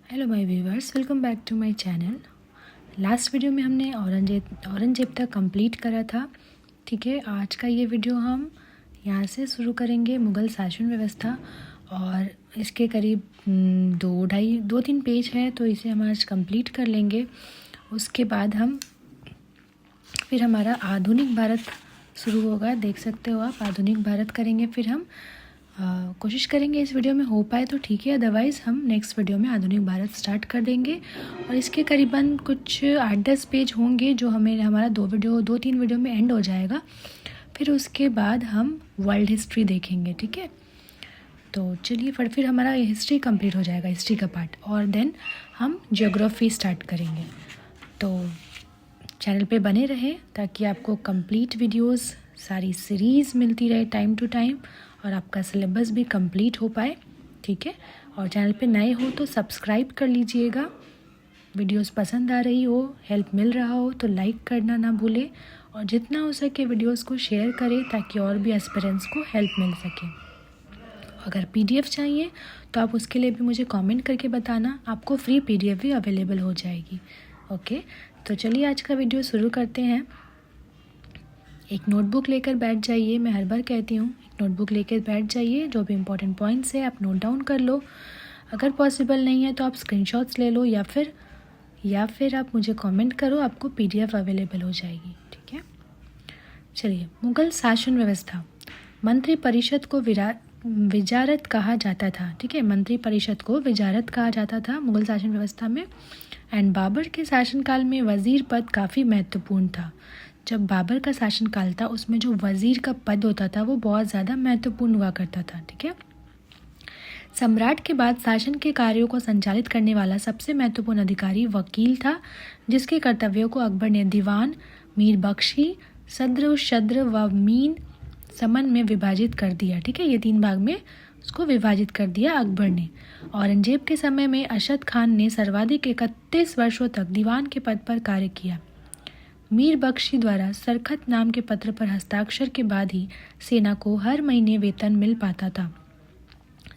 Hello my viewers, welcome back to my channel. Last video में हमने औरंगजेब तक complete करा था। ठीक है, आज का ये वीडियो हम यहाँ से शुरू करेंगे, मुग़ल शासन व्यवस्था। और इसके करीब 2-3 पेज है, तो इसे हम आज कंप्लीट कर लेंगे। उसके बाद हम फिर हमारा आधुनिक भारत शुरू होगा। देख सकते हो आप, आधुनिक भारत करेंगे। फिर हम कोशिश करेंगे इस वीडियो में हो पाए तो ठीक है, अदरवाइज़ हम नेक्स्ट वीडियो में आधुनिक भारत स्टार्ट कर देंगे। और इसके करीबन कुछ 8-10 पेज होंगे जो हमारा 2-3 वीडियो में एंड हो जाएगा। फिर उसके बाद हम वर्ल्ड हिस्ट्री देखेंगे। ठीक है, तो चलिए फिर हमारा हिस्ट्री कंप्लीट हो जाएगा, हिस्ट्री का पार्ट, और देन हम ज्योग्राफी स्टार्ट करेंगे। तो चैनल पे बने रहें ताकि आपको कंप्लीट वीडियोस, सारी सीरीज़ मिलती रहे टाइम टू टाइम, और आपका सिलेबस भी कंप्लीट हो पाए। ठीक है, और चैनल पे नए हो तो सब्सक्राइब कर लीजिएगा। वीडियोस पसंद आ रही हो, हेल्प मिल रहा हो तो लाइक करना ना भूलें, और जितना हो सके वीडियोस को शेयर करें ताकि और भी एस्पिरेंट्स को हेल्प मिल सके। अगर पीडीएफ चाहिए तो आप उसके लिए भी मुझे कमेंट करके बताना, आपको फ्री पीडीएफ भी अवेलेबल हो जाएगी। ओके, तो चलिए आज का वीडियो शुरू करते हैं। एक नोटबुक लेकर बैठ जाइए। मैं हर बार कहती हूँ, एक नोटबुक लेकर बैठ जाइए। जो भी इम्पोर्टेंट पॉइंट्स है आप नोट डाउन कर लो। अगर पॉसिबल नहीं है तो आप स्क्रीनशॉट्स ले लो, या फिर आप मुझे कमेंट करो, आपको पीडीएफ अवेलेबल हो जाएगी। ठीक है, चलिए। मुगल शासन व्यवस्था। मंत्री परिषद को विजारत कहा जाता था। ठीक है, मंत्री परिषद को विजारत कहा जाता था मुगल शासन व्यवस्था में। एंड बाबर के शासनकाल में वज़ीर पद काफ़ी महत्वपूर्ण था। जब बाबर का शासनकाल था उसमें जो वज़ीर का पद होता था वो बहुत ज़्यादा महत्वपूर्ण हुआ करता था। ठीक है, सम्राट के बाद शासन के कार्यों को संचालित करने वाला सबसे महत्वपूर्ण अधिकारी वकील था, जिसके कर्तव्यों को अकबर ने दीवान, मीर बख्शी, सद्र, शद्र व मीन समन में विभाजित कर दिया। ठीक है, ये 3 भाग में उसको विभाजित कर दिया अकबर ने। औरंगजेब के समय में अरशद खान ने सर्वाधिक 31 वर्षों तक दीवान के पद पर कार्य किया। मीर बख्शी द्वारा सरखत नाम के पत्र पर हस्ताक्षर के बाद ही सेना को हर महीने वेतन मिल पाता था।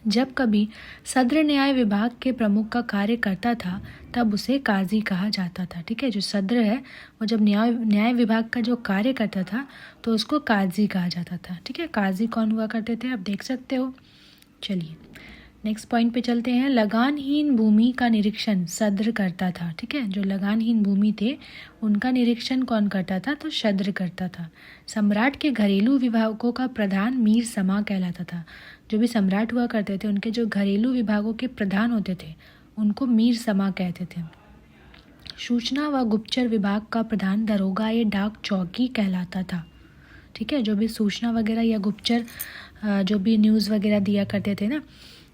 जब कभी सद्र न्याय विभाग के प्रमुख का कार्य करता था तब उसे काजी कहा जाता था। ठीक है, जो सद्र है वो जब न्याय विभाग का जो कार्य करता था तो उसको काजी कहा जाता था। ठीक है, काजी कौन हुआ करते थे आप देख सकते हो। चलिए नेक्स्ट पॉइंट पे चलते हैं। लगानहीन भूमि का निरीक्षण सद्र करता था। ठीक है, जो लगानहीन भूमि थे उनका निरीक्षण कौन करता था, तो सद्र करता था। सम्राट के घरेलू विभागों का प्रधान मीर समा कहलाता था। जो भी सम्राट हुआ करते थे उनके जो घरेलू विभागों के प्रधान होते थे उनको मीर समा कहते थे। सूचना व गुप्तचर विभाग का प्रधान दरोगा या डाक चौकी कहलाता था। ठीक है, जो भी सूचना वगैरह या गुप्तचर जो भी न्यूज़ वगैरह दिया करते थे ना,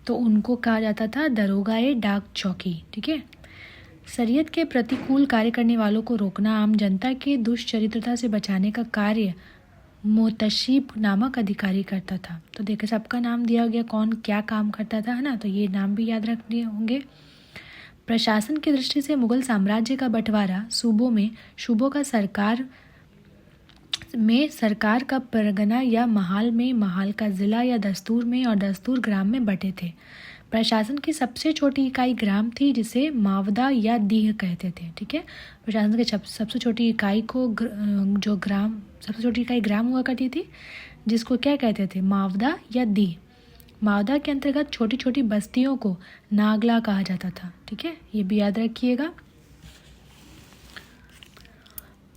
तो उनको कहा जाता था दरोगा या डाक चौकी। ठीक है, शरीयत के प्रतिकूल कार्य करने वालों को रोकना, आम जनता के दुष्चरित्रता से बचाने का कार्य मोतशीब नामक अधिकारी करता था। तो देखो सबका नाम दिया गया, कौन क्या काम करता था, है ना, तो ये नाम भी याद रखने होंगे। प्रशासन की दृष्टि से मुगल साम्राज्य का बंटवारा सूबों का सरकार का परगना या महाल में, महाल का जिला या दस्तूर में, और दस्तूर ग्राम में बटे थे। प्रशासन की सबसे छोटी इकाई ग्राम थी जिसे मावदा या दीह कहते थे। ठीक है, प्रशासन की सबसे छोटी इकाई को सबसे छोटी इकाई ग्राम हुआ करती थी, जिसको क्या कहते थे, मावदा या दीह। मावदा के अंतर्गत छोटी छोटी बस्तियों को नागला कहा जाता था। ठीक है, ये भी याद रखिएगा।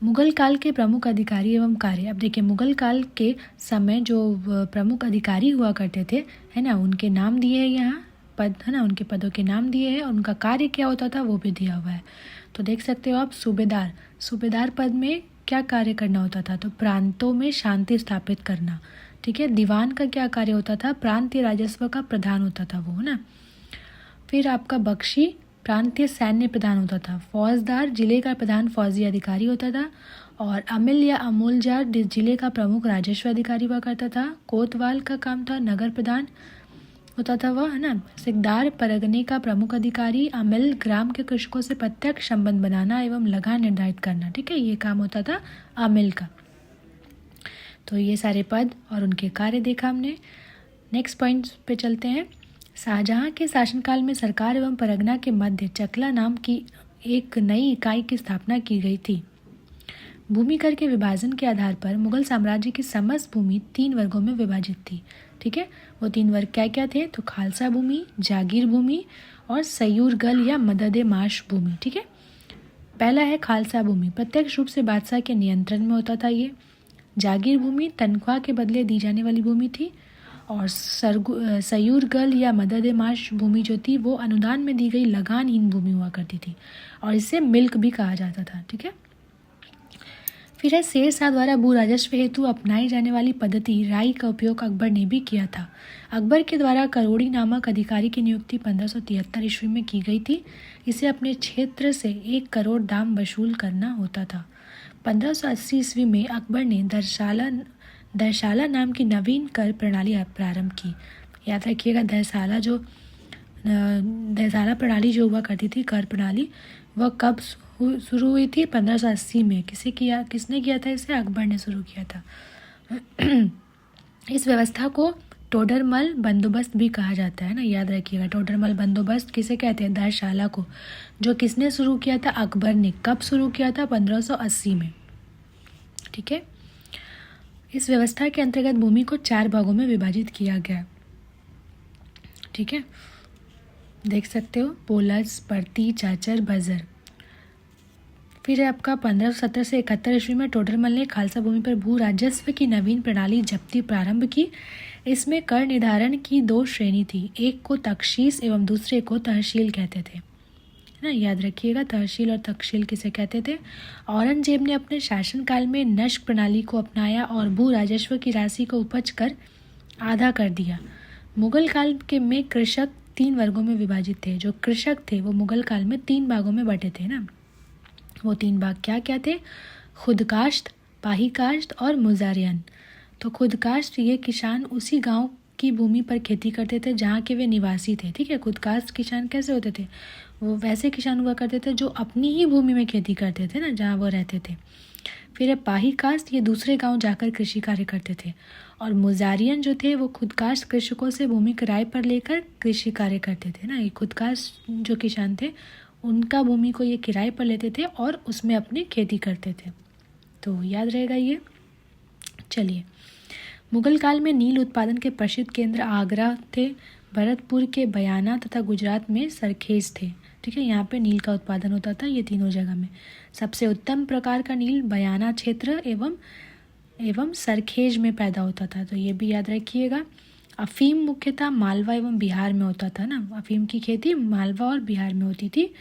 मुगल काल के प्रमुख अधिकारी एवं कार्य। अब देखिए, मुगल काल के समय जो प्रमुख अधिकारी हुआ करते थे, है ना, उनके नाम दिए हैं यहाँ, पद, है ना, उनके पदों के नाम दिए हैं, और उनका कार्य क्या होता था वो भी दिया हुआ है। तो देख सकते हो आप, सूबेदार पद में क्या कार्य करना होता था, तो प्रांतों में शांति स्थापित करना। ठीक है, दीवान का क्या कार्य होता था, प्रांतीय राजस्व का प्रधान होता था वो, है ना। फिर आपका बख्शी प्रांतीय सैन्य प्रधान होता था। फौजदार जिले का प्रधान फौजी अधिकारी होता था, और अमिल या अमूलजार जिले का प्रमुख राजस्व अधिकारी हुआ करता था। कोतवाल का काम था नगर प्रधान होता था वह, है ना। सिकदार परगने का प्रमुख अधिकारी। अमिल ग्राम के कृषकों से प्रत्यक्ष संबंध बनाना एवं लगान निर्धारित करना। ठीक है, ये काम होता था अमिल का। तो ये सारे पद और उनके कार्य देखा हमने। नेक्स्ट पॉइंट पे चलते हैं। शाहजहां के शासनकाल में सरकार एवं परगना के मध्य चकला नाम की एक नई इकाई की स्थापना की गई थी। भूमि कर के विभाजन के आधार पर मुगल साम्राज्य की समस्त भूमि 3 वर्गों में विभाजित थी। ठीक है, वो 3 वर्ग क्या क्या थे? तो खालसा भूमि, जागीर भूमि और सयूरगल या मददे माश भूमि। ठीक है, पहला है खालसा भूमि, प्रत्यक्ष रूप से बादशाह के नियंत्रण में होता था ये। जागीर भूमि तनख्वाह के बदले दी जाने वाली भूमि थी। और सयूरगल या मदद माश भूमि जो थी वो अनुदान में दी गई लगानहीन भूमि हुआ करती थी और इसे मिल्क भी कहा जाता था। ठीक है, फिर है शेर शाह द्वारा भू राजस्व हेतु अपनाई जाने वाली पद्धति राई का उपयोग अकबर ने भी किया था। अकबर के द्वारा करोड़ी नामक अधिकारी की नियुक्ति 1573 ईस्वी में की गई थी। इसे अपने क्षेत्र से 1 करोड़ दाम वसूल करना होता था। 1580 ईस्वी में अकबर ने दरशाला नाम की नवीन कर प्रणाली प्रारंभ की। याद रखिएगा, दरसाला प्रणाली जो हुआ करती थी, कर प्रणाली, वह कब शुरू हुई थी? 1580 में। किसने किया था इसे? अकबर ने शुरू किया था। इस व्यवस्था को टोडरमल बंदोबस्त भी कहा जाता है ना, याद रखिएगा। टोडरमल बंदोबस्त किसे कहते हैं? दरशाला को, जो किसने शुरू किया था? अकबर ने। कब शुरू किया था? 1580 में। ठीक है, इस व्यवस्था के अंतर्गत भूमि को 4 भागों में विभाजित किया गया। ठीक है, देख सकते हो, पोलस, परती, चाचर, बजर। फिर है आपका 1570 से 71 ईस्वी में टोडरमल ने खालसा भूमि पर भू राजस्व की नवीन प्रणाली जब्ती प्रारंभ की। इसमें कर निर्धारण की 2 श्रेणी थी, एक को तख्शीस एवं दूसरे को तहसील कहते थे ना, याद रखिएगा। तहसील और तख्शील किसे कहते थे? औरंगजेब ने अपने शासनकाल में नस्क प्रणाली को अपनाया और भू राजस्व की राशि को उपज कर आधा कर दिया। मुगल काल के में कृषक 3 वर्गों में विभाजित थे। जो कृषक थे वो मुगल काल में 3 भागों में बटे थे ना। वो 3 भाग क्या क्या थे? खुदकाश्त, पाहीकाश्त और मुजारियन। तो खुदकाश्त ये किसान उसी गांव की भूमि पर खेती करते थे जहाँ के वे निवासी थे। ठीक है, खुदकाश्त किसान कैसे होते थे? वो वैसे किसान हुआ करते थे जो अपनी ही भूमि में खेती करते थे ना, जहाँ वो रहते थे। फिर है पाहीकाश्त, ये दूसरे गांव जाकर कृषि कार्य करते थे। और मुजारियन जो थे वो खुदकाश्त कृषकों से भूमि किराए पर लेकर कृषि कार्य करते थे ना। ये खुदकाश्त जो किसान थे उनका भूमि को ये किराए पर लेते थे और उसमें अपनी खेती करते थे। तो याद रहेगा ये। चलिए, मुगल काल में नील उत्पादन के प्रसिद्ध केंद्र आगरा थे, भरतपुर के बयाना तथा गुजरात में सरखेज थे। ठीक है, यहाँ पे नील का उत्पादन होता था ये तीनों जगह में। सबसे उत्तम प्रकार का नील बयाना क्षेत्र एवं सरखेज में पैदा होता था, तो ये भी याद रखिएगा। अफीम मुख्यतः मालवा एवं बिहार में होता था ना, अफीम की खेती मालवा और बिहार में होती थी।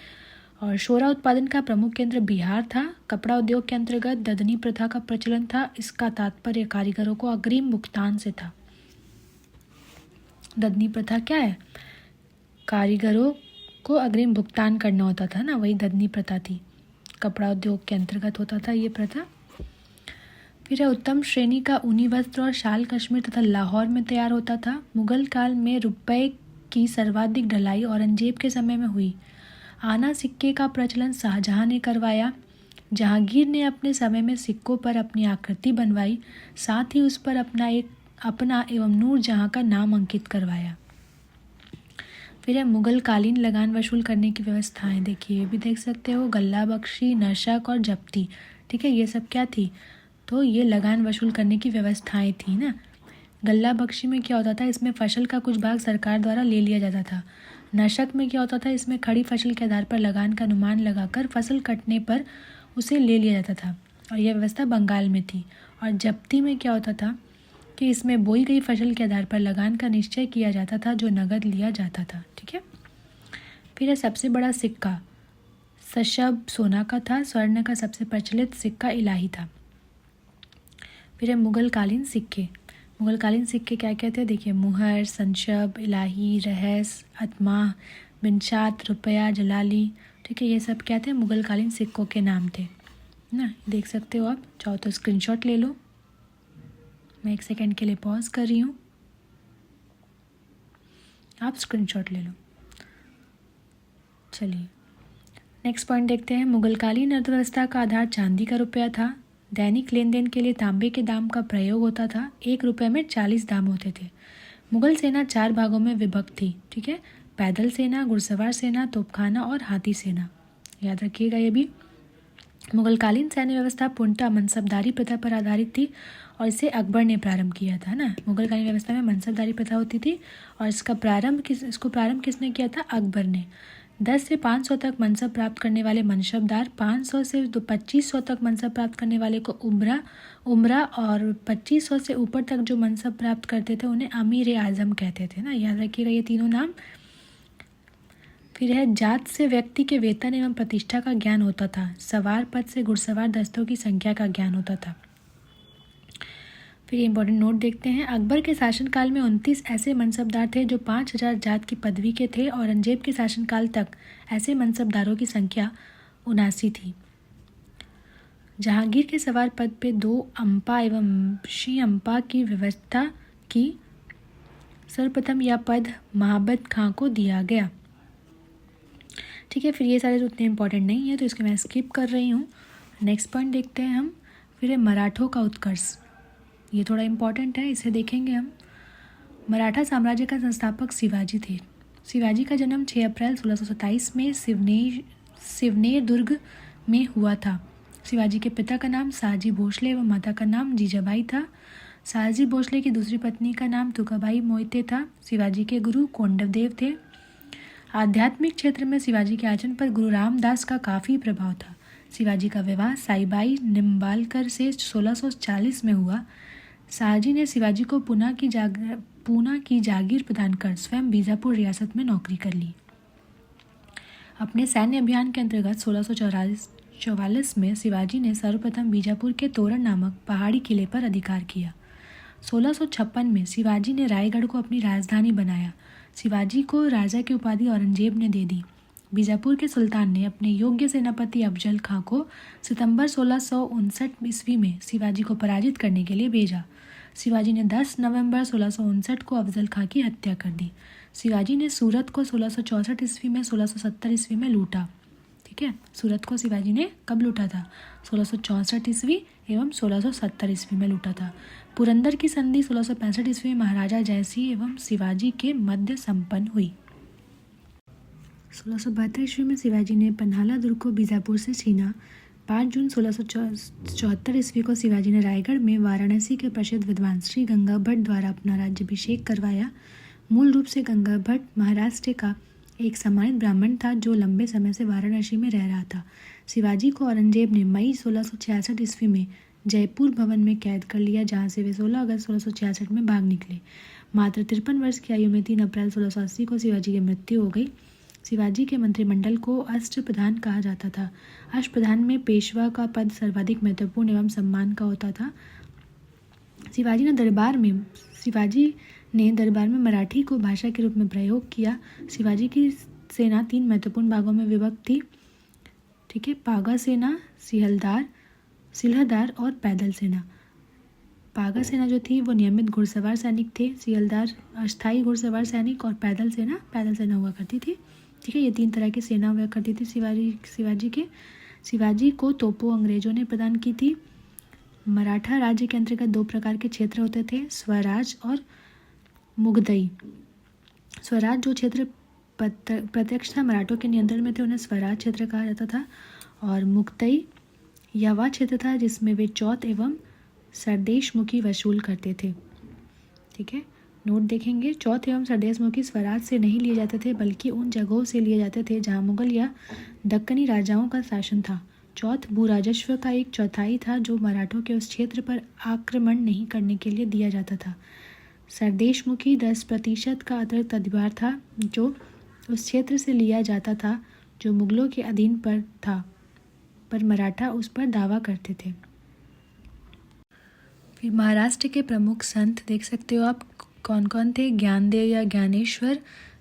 और शोरा उत्पादन का प्रमुख केंद्र बिहार था। कपड़ा उद्योग के अंतर्गत ददनी प्रथा का प्रचलन था। इसका तात्पर्य कारीगरों को अग्रिम भुगतान से था। ददनी प्रथा क्या है? कारीगरों को अग्रिम भुगतान करना होता था ना, वही ददनी प्रथा थी। कपड़ा उद्योग के अंतर्गत होता था ये प्रथा। फिर उत्तम श्रेणी का ऊनी वस्त्र और शाल कश्मीर तथा लाहौर में तैयार होता था। मुगल काल में रुपए की सर्वाधिक ढलाई औरंगजेब के समय में हुई। आना सिक्के का प्रचलन शाहजहां ने करवाया। जहांगीर ने अपने समय में सिक्कों पर अपनी आकृति बनवाई, साथ ही उस पर अपना एवं नूरजहां का नाम अंकित करवाया। फिर है मुगल कालीन लगान वसूल करने की व्यवस्थाएं। देखिए, ये भी देख सकते हो, गल्ला बख्शी, नशक और जब्ती। ठीक है, ये सब क्या थी? तो ये लगान वसूल करने की व्यवस्थाएं थी ना। गल्ला बख्शी में क्या होता था? इसमें फसल का कुछ भाग सरकार द्वारा ले लिया जाता था। नशक में क्या होता था? इसमें खड़ी फसल के आधार पर लगान का अनुमान लगाकर फसल कटने पर उसे ले लिया जाता था, और यह व्यवस्था बंगाल में थी। और जब्ती में क्या होता था कि इसमें बोई गई फसल के आधार पर लगान का निश्चय किया जाता था, जो नगद लिया जाता था। ठीक है, फिर है सबसे बड़ा सिक्का सशब सोना का था। स्वर्ण का सबसे प्रचलित सिक्का इलाही था। फिर है मुगलकालीन सिक्के। मुगलकालीन सिक्के क्या कहते हैं? देखिए, मुहर, संशब, इलाही, रहस, अतमाह, बिनशात, रुपया, जलाली। ठीक है, ये सब क्या थे? मुगलकालीन सिक्कों के नाम थे ना। देख सकते हो आप, चाहो तो स्क्रीनशॉट ले लो। मैं 1 सेकंड के लिए पॉज कर रही हूँ, आप स्क्रीनशॉट ले लो। चलिए, नेक्स्ट पॉइंट देखते हैं। मुगलकालीन अर्थव्यवस्था का आधार चांदी का रुपया था। दैनिक लेन देन के लिए तांबे के दाम का प्रयोग होता था। 1 रुपये में 40 दाम होते थे। मुगल सेना 4 भागों में विभक्त थी, ठीक है। पैदल सेना, घुड़सवार सेना, तोपखाना और हाथी सेना, याद रखिएगा ये भी। मुगलकालीन सैन्य व्यवस्था पूर्णतः मनसबदारी प्रथा पर आधारित थी और इसे अकबर ने प्रारंभ किया था ना। मुगलकालीन व्यवस्था में मनसबदारी प्रथा होती थी और इसको प्रारंभ किसने किया था? अकबर ने। 10 से 500 तक मनसब प्राप्त करने वाले मनसबदार, 500 से 2500 तक मनसब प्राप्त करने वाले को उमरा और 2500 से ऊपर तक जो मनसब प्राप्त करते थे उन्हें अमीर आजम कहते थे ना, याद रखिएगा ये तीनों नाम। फिर है जात से व्यक्ति के वेतन एवं प्रतिष्ठा का ज्ञान होता था। सवार पद से घुड़सवार दस्तों की संख्या का ज्ञान होता था। फिर इंपॉर्टेंट नोट देखते हैं। अकबर के शासनकाल में 29 ऐसे मनसबदार थे जो 5000 जात की पदवी के थे। औरंगजेब के शासनकाल तक ऐसे मनसबदारों की संख्या 79 थी। जहांगीर के सवार पद पे 2 अम्पा एवं शी अम्पा की व्यवस्था की। सर्वप्रथम यह पद महाबत खां को दिया गया, ठीक है। फिर ये सारे उतने इंपॉर्टेंट नहीं है तो इसको मैं स्किप कर रही हूँ। नेक्स्ट पॉइंट देखते हैं हम। फिर है मराठों का उत्कर्ष, ये थोड़ा इम्पॉर्टेंट है, इसे देखेंगे हम। मराठा साम्राज्य का संस्थापक शिवाजी थे। शिवाजी का जन्म 6 अप्रैल 1627 में सिवनेर दुर्ग में हुआ था। शिवाजी के पिता का नाम शाहजी भोसले एवं माता का नाम जीजाबाई था। शाहजी भोसले की दूसरी पत्नी का नाम तुकाबाई मोहिते था। शिवाजी के गुरु कोंडवदेव थे। आध्यात्मिक क्षेत्र में शिवाजी के आचरण पर गुरु रामदास का काफ़ी प्रभाव था। शिवाजी का विवाह साईबाई निम्बालकर से 1640 में हुआ। शाहजी ने शिवाजी को पूना की जागीर प्रदान कर स्वयं बीजापुर रियासत में नौकरी कर ली। अपने सैन्य अभियान के अंतर्गत 1644 में शिवाजी ने सर्वप्रथम बीजापुर के तोरण नामक पहाड़ी किले पर अधिकार किया। 1656 में शिवाजी ने रायगढ़ को अपनी राजधानी बनाया। शिवाजी को राजा की उपाधि औरंगजेब ने दे दी। बीजापुर के सुल्तान ने अपने योग्य सेनापति अफजल खां को सितंबर 1659 ईस्वी में शिवाजी को पराजित करने के लिए भेजा। शिवाजी ने 10 नवंबर 1659 को अफजल खां की हत्या कर दी। शिवाजी ने सूरत को 1664 ईस्वी में 1670 ईस्वी में लूटा, ठीक है। सूरत को शिवाजी ने कब लूटा था? 1664 ईस्वी एवं 1670 ईस्वी में लूटा था। पुरंदर की संधि 1665 ईस्वी में महाराजा जयसिंह एवं शिवाजी के मध्य संपन्न हुई। 1672 ईस्वी में शिवाजी ने पन्हाला दुर्ग को बीजापुर से छीना। 5 जून 1674 ईस्वी को शिवाजी ने रायगढ़ में वाराणसी के प्रसिद्ध विद्वान श्री गंगा भट्ट द्वारा अपना राज्याभिषेक करवाया। मूल रूप से गंगा भट्ट महाराष्ट्र का एक सम्मानित ब्राह्मण था जो लंबे समय से वाराणसी में रह रहा था। शिवाजी को औरंगजेब ने मई 1666 ईस्वी में जयपुर भवन में कैद कर लिया, जहां से वे 16 अगस्त 1666 में भाग निकले। मात्र 53 वर्ष की आयु में 3 अप्रैल 1680 को शिवाजी की मृत्यु हो गई। शिवाजी के मंत्रिमंडल को अष्टप्रधान कहा जाता था। अष्टप्रधान में पेशवा का पद सर्वाधिक महत्वपूर्ण एवं सम्मान का होता था। शिवाजी ने दरबार में मराठी को भाषा के रूप में प्रयोग किया। शिवाजी की सेना 3 महत्वपूर्ण भागों में विभक्त थी, ठीक है। पागा सेना, सिलहदार और पैदल सेना। पागा सेना जो थी वो नियमित घुड़सवार सैनिक थे। सिलहदार अस्थायी घुड़सवार सैनिक और पैदल सेना हुआ करती थी, ठीक है। ये 3 तरह की सेना हुआ करती थी शिवाजी को तोपों अंग्रेजों ने प्रदान की थी। मराठा राज्य के अंतर्गत 2 प्रकार के क्षेत्र होते थे, स्वराज और मुगदई। स्वराज जो क्षेत्र प्रत्यक्ष था मराठों के नियंत्रण में थे उन्हें स्वराज क्षेत्र कहा जाता था। और मुगदई यह वह क्षेत्र था जिसमें वे चौथ एवं सरदेशमुखी वसूल करते थे, ठीक है। नोट देखेंगे, चौथ एवं सरदेशमुखी स्वराज से नहीं लिए जाते थे बल्कि उन जगहों से लिए जाते थे जहां मुगल या दक्कनी राजाओं का शासन था। चौथ भू राजस्व का 1/4 था जो मराठों के उस क्षेत्र पर आक्रमण नहीं करने के लिए दिया जाता था। सरदेशमुखी 10% का अतिरिक्त अधिभार था जो उस क्षेत्र से लिया जाता था जो मुगलों के अधीन पर था, पर मराठा उस पर दावा करते थे। फिर महाराष्ट्र के प्रमुख संत देख सकते हो आप कौन कौन थे। ज्ञानदेव या ज्ञानेश्वर,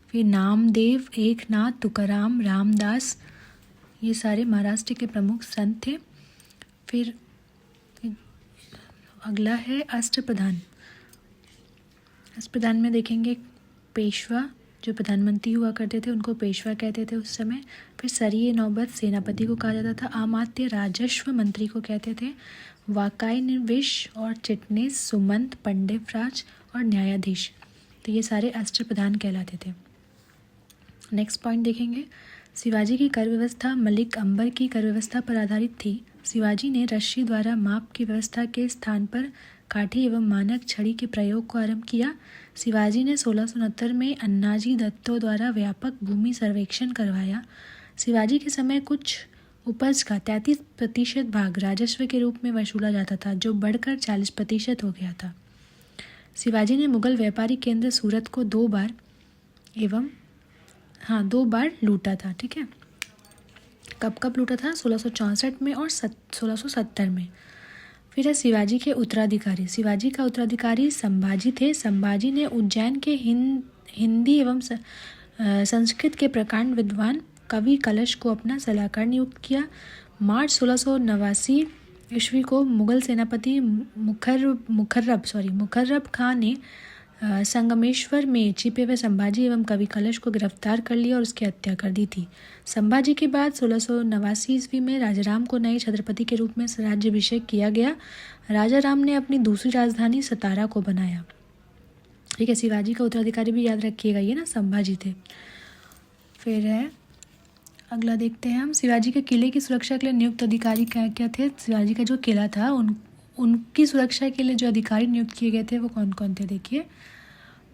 फिर नामदेव, एकनाथ, तुकाराम, रामदास, ये सारे महाराष्ट्र के प्रमुख संत थे। फिर अगला है अष्टप्रधान। अष्टप्रधान में देखेंगे पेशवा जो प्रधानमंत्री हुआ करते थे उनको पेशवा कहते थे उस समय। फिर सरिये नौबत सेनापति को कहा जाता था। अमात्य राजस्व मंत्री को कहते थे। वाकाई निर्विश और चिटनीस, सुमंत, पंडित राज और न्यायाधीश, तो तो ये सारे अष्टप्रधान कहलाते थे। नेक्स्ट पॉइंट देखेंगे, शिवाजी की कर व्यवस्था मलिक अंबर की कर व्यवस्था पर आधारित थी। शिवाजी ने रस्सी द्वारा माप की व्यवस्था के स्थान पर काठी एवं मानक छड़ी के प्रयोग को आरंभ किया। शिवाजी ने 1669 में अन्नाजी दत्तो द्वारा व्यापक भूमि सर्वेक्षण करवाया। शिवाजी के समय कुछ उपज का 33% भाग राजस्व के रूप में वसूला जाता था, जो बढ़कर 40% हो गया था। शिवाजी ने मुगल व्यापारी केंद्र सूरत को दो बार लूटा था। ठीक है, कब लूटा था? 1664 में और 1670 में। फिर है शिवाजी के उत्तराधिकारी। शिवाजी का उत्तराधिकारी संभाजी थे। संभाजी ने उज्जैन के हिंदी एवं संस्कृत के प्रकांड विद्वान कवि कलश को अपना सलाहकार नियुक्त किया। मार्च 1689 ईस्वी को मुगल सेनापति मुखर्रब खान ने संगमेश्वर में छिपे हुए संभाजी एवं कवि कलश को गिरफ्तार कर लिया और उसकी हत्या कर दी थी। संभाजी के बाद 1689 ईस्वी में राजाराम को नए छत्रपति के रूप में राज्याभिषेक किया गया। राजाराम ने अपनी दूसरी राजधानी सतारा को बनाया। ठीक है, शिवाजी का उत्तराधिकारी भी याद रखिएगा, ये ना संभाजी थे। फिर है अगला देखते हैं हम, शिवाजी के किले की सुरक्षा के लिए नियुक्त अधिकारी क्या थे? शिवाजी का जो किला था उनकी सुरक्षा के लिए जो अधिकारी नियुक्त किए गए थे वो कौन कौन थे? देखिए,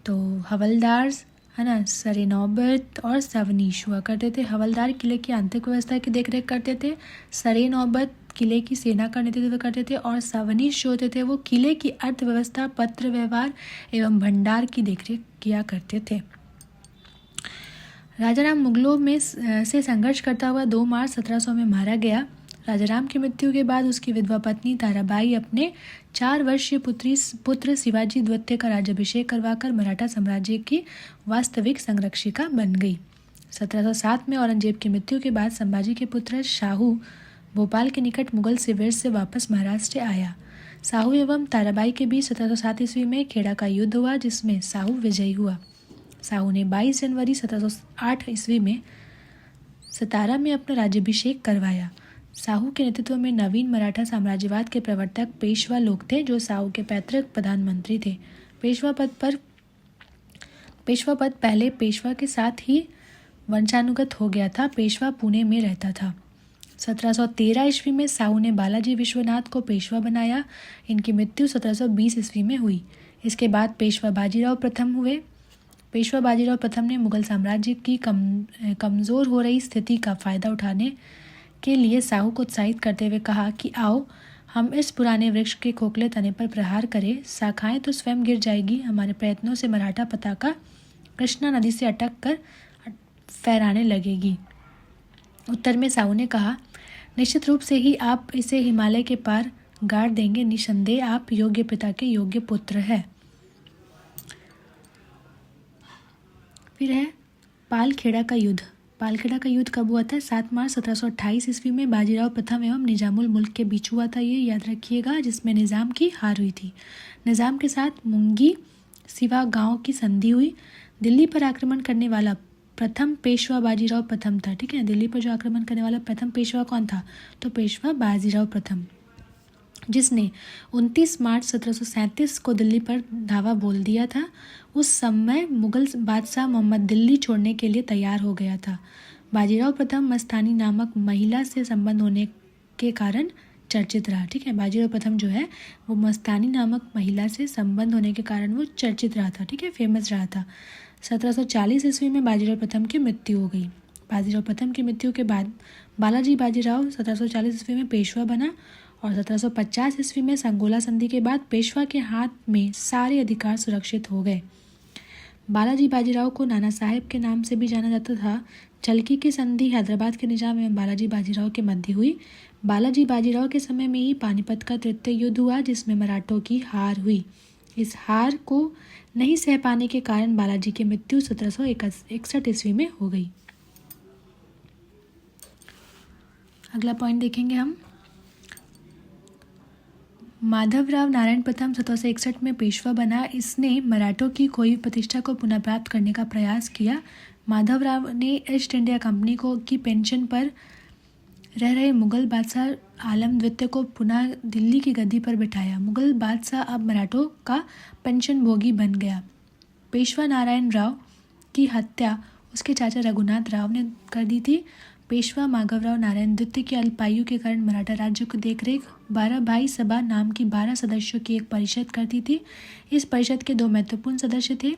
तो हवलदार है ना, सरे नौबत और सवनीश हुआ करते थे। हवलदार किले की आंतरिक व्यवस्था की देखरेख करते थे। सरे नौबत किले की सेना का नेतृत्व करते थे और सवनीश जो होते थे वो किले की अर्थव्यवस्था, पत्र व्यवहार एवं भंडार की देखरेख किया करते थे। राजाराम मुगलों में से संघर्ष करता हुआ 2 मार्च 1700 में मारा गया। राजाराम की मृत्यु के बाद उसकी विधवा पत्नी ताराबाई अपने 4 वर्षीय पुत्र शिवाजी द्वितीय का राज्याभिषेक करवाकर मराठा साम्राज्य की वास्तविक संरक्षिका बन गई। 1707 में औरंगजेब की मृत्यु के बाद संभाजी के पुत्र शाहू भोपाल के निकट मुगल शिविर से वापस महाराष्ट्र आया। शाहू एवं ताराबाई के बीच 1707 ईस्वी में खेड़ा का युद्ध हुआ, जिसमें शाहू विजयी हुआ। शाहू ने 22 जनवरी 1708 ईस्वी में सतारा में अपना राज्याभिषेक करवाया। शाहू के नेतृत्व में नवीन मराठा साम्राज्यवाद के प्रवर्तक पेशवा लोग थे, जो शाहू के पैतृक प्रधानमंत्री थे। पेशवा पद पहले पेशवा के साथ ही वंशानुगत हो गया था। पेशवा पुणे में रहता था। 1713 ईस्वी में शाहू ने बालाजी विश्वनाथ को पेशवा बनाया। इनकी मृत्यु 1720 ईस्वी में हुई। इसके बाद पेशवा बाजीराव प्रथम हुए। पेशवा बाजीराव प्रथम ने मुगल साम्राज्य की कमज़ोर हो रही स्थिति का फायदा उठाने के लिए शाहू को उत्साहित करते हुए कहा कि आओ हम इस पुराने वृक्ष के खोखले तने पर प्रहार करें, शाखाएं तो स्वयं गिर जाएगी। हमारे प्रयत्नों से मराठा पताका कृष्णा नदी से अटक कर फहराने लगेगी। उत्तर में शाहू ने कहा, निश्चित रूप से ही आप इसे हिमालय के पार गाड़ देंगे। निसंदेह आप योग्य पिता के योग्य पुत्र हैं। फिर है पालखेड़ा का युद्ध। पालखेड़ा का युद्ध कब हुआ था? 7 मार्च 1728 ईस्वी में बाजीराव प्रथम एवं निजामुल मुल्क के बीच हुआ था, ये याद रखिएगा, जिसमें निज़ाम की हार हुई थी। निज़ाम के साथ मुंगी सिवा गांव की संधि हुई। दिल्ली पर आक्रमण करने वाला प्रथम पेशवा बाजीराव प्रथम था। ठीक है, दिल्ली पर जो आक्रमण करने वाला प्रथम पेशवा कौन था? तो पेशवा बाजीराव प्रथम, जिसने 29 मार्च 1737 को दिल्ली पर धावा बोल दिया था। उस समय मुगल बादशाह मोहम्मद दिल्ली छोड़ने के लिए तैयार हो गया था। बाजीराव प्रथम मस्तानी नामक महिला से संबंध होने के कारण चर्चित रहा। ठीक है, बाजीराव प्रथम जो है वो मस्तानी नामक महिला से संबंध होने के कारण वो चर्चित रहा था। ठीक है, फेमस रहा था। 1740 ईस्वी में बाजीराव प्रथम की मृत्यु हो गई। बाजीराव प्रथम की मृत्यु के बाद बालाजी बाजीराव 1740 ईस्वी में पेशवा बना और 1750 ईस्वी में संगोला संधि के बाद पेशवा के हाथ में सारे अधिकार सुरक्षित हो गए। बालाजी बाजीराव को नाना साहेब के नाम से भी जाना जाता था। चलकी की संधि हैदराबाद के निजाम एवं बालाजी बाजीराव के मध्य हुई। बालाजी बाजीराव के समय में ही पानीपत का तृतीय युद्ध हुआ, जिसमें मराठों की हार हुई। इस हार को नहीं सह पाने के कारण बालाजी की मृत्यु 1761 ईस्वी में हो गई। अगला पॉइंट देखेंगे हम, माधवराव नारायण प्रथम 1761 में पेशवा बना। इसने मराठों की खोई प्रतिष्ठा को पुनः प्राप्त करने का प्रयास किया। माधवराव ने ईस्ट इंडिया कंपनी की पेंशन पर रह रहे मुगल बादशाह आलम द्वितीय को पुनः दिल्ली की गद्दी पर बिठाया। मुगल बादशाह अब मराठों का पेंशन भोगी बन गया। पेशवा नारायण राव की हत्या उसके चाचा रघुनाथ राव ने कर दी थी। पेशवा माधवराव नारायण द्वितीय की अल्पायु के कारण मराठा राज्य को देखरेख 12 भाई सभा नाम की 12 सदस्यों की एक परिषद करती थी। इस परिषद के 2 महत्वपूर्ण सदस्य थे,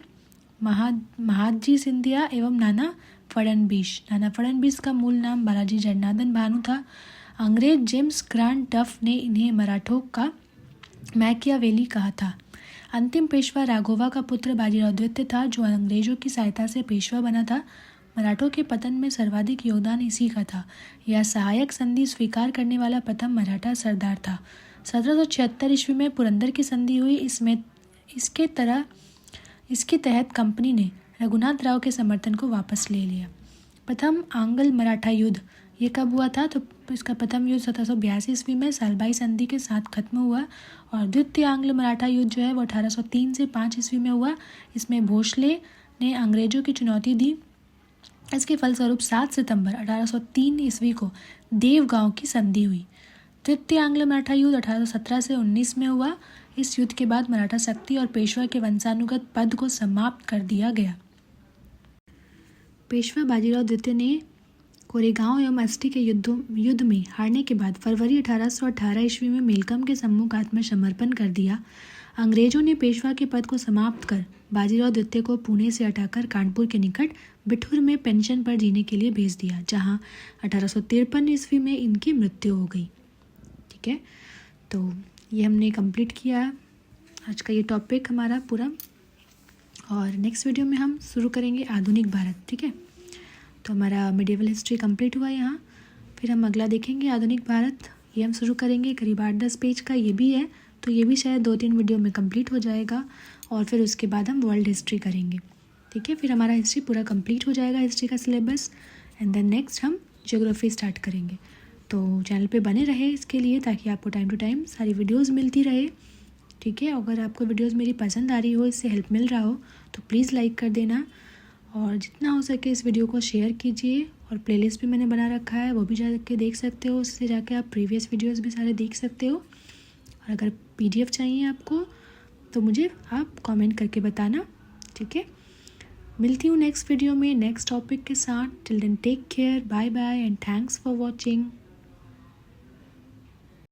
महादजी सिंधिया एवं नाना फडणवीस। नाना फडणवीस का मूल नाम बालाजी जनार्दन भानु था। अंग्रेज जेम्स ग्रांट डफ ने इन्हें मराठों का मैकियावेली कहा था। अंतिम पेशवा राघोवा का पुत्र बाजीराव द्वितीय था, जो अंग्रेजों की सहायता से पेशवा बना था। मराठों के पतन में सर्वाधिक योगदान इसी का था। यह सहायक संधि स्वीकार करने वाला प्रथम मराठा सरदार था। 1776 ईस्वी में पुरंदर की संधि हुई। इसके तहत कंपनी ने रघुनाथ राव के समर्थन को वापस ले लिया। प्रथम आंग्ल मराठा युद्ध ये कब हुआ था? तो इसका प्रथम युद्ध 1782 ईस्वी में सालबाई संधि के साथ खत्म हुआ, और द्वितीय आंग्ल मराठा युद्ध जो है वो 1803 से 5 ईस्वी में हुआ। इसमें भोसले ने अंग्रेजों की चुनौती दी। इसके फलस्वरूप 7 सितंबर 1803 ईस्वी को देवगांव की संधि हुई। तृतीय आंग्ल मराठा युद्ध 1817 से 19 में हुआ। इस युद्ध के बाद मराठा शक्ति और पेशवा के वंशानुगत पद को समाप्त कर दिया गया। पेशवा बाजीराव द्वितीय ने कोरेगांव एवं अस्टी के युद्ध में हारने के बाद फरवरी 1818 ईस्वी में मेलकम के सम्मुख आत्मसमर्पण कर दिया। अंग्रेजों ने पेशवा के पद को समाप्त कर बाजीराव द्वितीय को पुणे से हटाकर कानपुर के निकट बिठूर में पेंशन पर जीने के लिए भेज दिया, जहां 1853 ईस्वी में इनकी मृत्यु हो गई। ठीक है, तो ये हमने कंप्लीट किया आज का ये टॉपिक हमारा पूरा, और नेक्स्ट वीडियो में हम शुरू करेंगे आधुनिक भारत। ठीक है, तो हमारा मिडिवल हिस्ट्री कंप्लीट हुआ यहाँ। फिर हम अगला देखेंगे आधुनिक भारत, ये हम शुरू करेंगे करीब 8-10 पेज का ये भी है, तो ये भी शायद 2-3 वीडियो में कंप्लीट हो जाएगा, और फिर उसके बाद हम वर्ल्ड हिस्ट्री करेंगे। ठीक है, फिर हमारा हिस्ट्री पूरा कंप्लीट हो जाएगा, हिस्ट्री का सिलेबस, एंड देन नेक्स्ट हम ज्योग्राफी स्टार्ट करेंगे। तो चैनल पे बने रहे इसके लिए, ताकि आपको टाइम टू टाइम सारी वीडियोज़ मिलती रहे। ठीक है, अगर आपको वीडियोज़ मेरी पसंद आ रही हो, इससे हेल्प मिल रहा हो, तो प्लीज़ लाइक कर देना, और जितना हो सके इस वीडियो को शेयर कीजिए। और प्लेलिस्ट भी मैंने बना रखा है, वो भी जाके देख सकते हो, उससे जाके आप प्रीवियस वीडियोस भी सारे देख सकते हो। और अगर PDF चाहिए आपको तो मुझे आप कमेंट करके बताना। ठीक है, मिलती हूँ नेक्स्ट वीडियो में नेक्स्ट टॉपिक के साथ। Till then take care, bye bye and thanks for watching.